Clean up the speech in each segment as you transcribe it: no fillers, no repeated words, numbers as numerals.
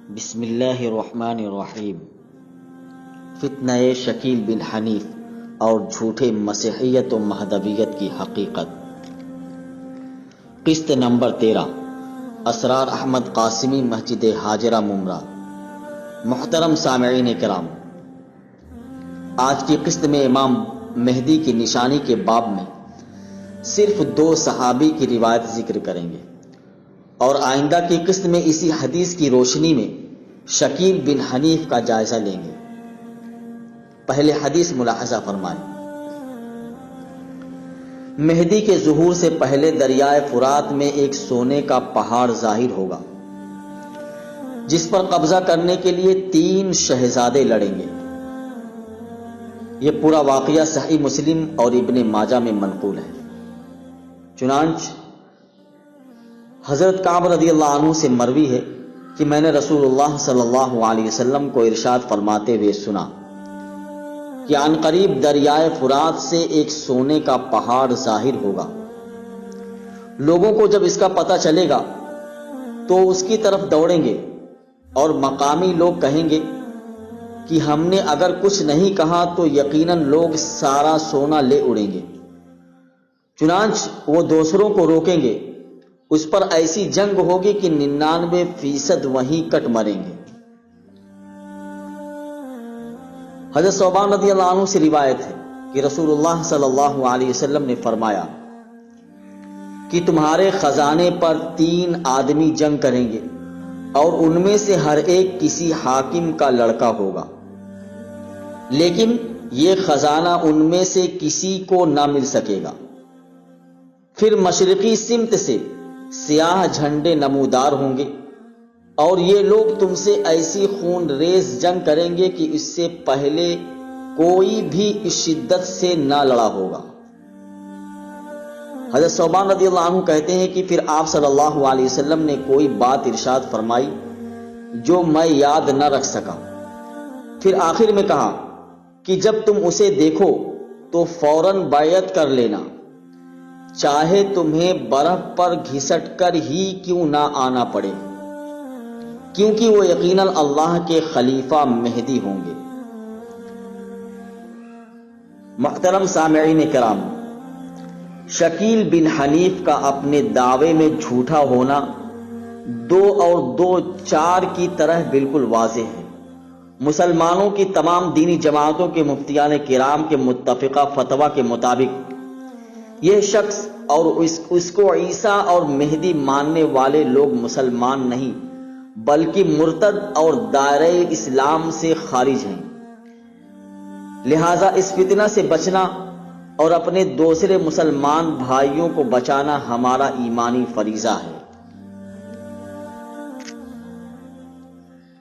بسم اللہ الرحمن الرحیم۔ فتنہ شکیل بن حنیف اور جھوٹے مسیحیت و مہدویت کی حقیقت۔ قسط نمبر 13، اسرار احمد قاسمی، مسجد ہاجرہ ممرہ۔ محترم سامعین کرام، آج کی قسط میں امام مہدی کی نشانی کے باب میں صرف 2 صحابی کی روایت ذکر کریں گے اور آئندہ کی قسط میں اسی حدیث کی روشنی میں شکیل بن حنیف کا جائزہ لیں گے۔ پہلے حدیث ملاحظہ فرمائیں۔ مہدی کے ظہور سے پہلے دریائے فرات میں ایک سونے کا پہاڑ ظاہر ہوگا جس پر قبضہ کرنے کے لیے 3 شہزادے لڑیں گے۔ یہ پورا واقعہ صحیح مسلم اور ابن ماجہ میں منقول ہے۔ چنانچہ حضرت کعب رضی اللہ عنہ سے مروی ہے کہ میں نے رسول اللہ صلی اللہ علیہ وسلم کو ارشاد فرماتے ہوئے سنا کہ عن قریب دریائے فرات سے ایک سونے کا پہاڑ ظاہر ہوگا۔ لوگوں کو جب اس کا پتہ چلے گا تو اس کی طرف دوڑیں گے اور مقامی لوگ کہیں گے کہ ہم نے اگر کچھ نہیں کہا تو یقیناً لوگ سارا سونا لے اڑیں گے۔ چنانچہ وہ دوسروں کو روکیں گے۔ اس پر ایسی جنگ ہوگی کہ 99% وہیں کٹ مریں گے۔ حضرت ثوبان رضی اللہ عنہ سے روایت ہے کہ رسول اللہ صلی اللہ علیہ وسلم نے فرمایا کہ تمہارے خزانے پر 3 آدمی جنگ کریں گے اور ان میں سے ہر ایک کسی حاکم کا لڑکا ہوگا، لیکن یہ خزانہ ان میں سے کسی کو نہ مل سکے گا۔ پھر مشرقی سمت سے سیاہ جھنڈے نمودار ہوں گے اور یہ لوگ تم سے ایسی خون ریز جنگ کریں گے کہ اس سے پہلے کوئی بھی اس شدت سے نہ لڑا ہوگا۔ حضرت ثوبان رضی اللہ عنہ کہتے ہیں کہ پھر آپ صلی اللہ علیہ وسلم نے کوئی بات ارشاد فرمائی جو میں یاد نہ رکھ سکا۔ پھر آخر میں کہا کہ جب تم اسے دیکھو تو فوراً بیعت کر لینا، چاہے تمہیں برف پر گھسٹ کر ہی کیوں نہ آنا پڑے، کیونکہ وہ یقیناً اللہ کے خلیفہ مہدی ہوں گے۔ محترم سامعین کرام، شکیل بن حنیف کا اپنے دعوے میں جھوٹا ہونا 2 اور 2 4 کی طرح بالکل واضح ہے۔ مسلمانوں کی تمام دینی جماعتوں کے مفتیان کرام کے متفقہ فتویٰ کے مطابق یہ شخص اور اس کو عیسیٰ اور مہدی ماننے والے لوگ مسلمان نہیں بلکہ مرتد اور دائرہ اسلام سے خارج ہیں۔ لہذا اس فتنہ سے بچنا اور اپنے دوسرے مسلمان بھائیوں کو بچانا ہمارا ایمانی فریضہ ہے۔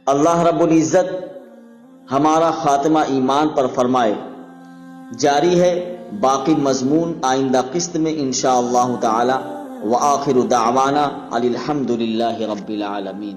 اللہ رب العزت ہمارا خاتمہ ایمان پر فرمائے۔ جاری ہے باقی مضمون آئندہ قسط میں انشاءاللہ تعالی۔ وآخر دعوانا الحمدللہ رب العالمین۔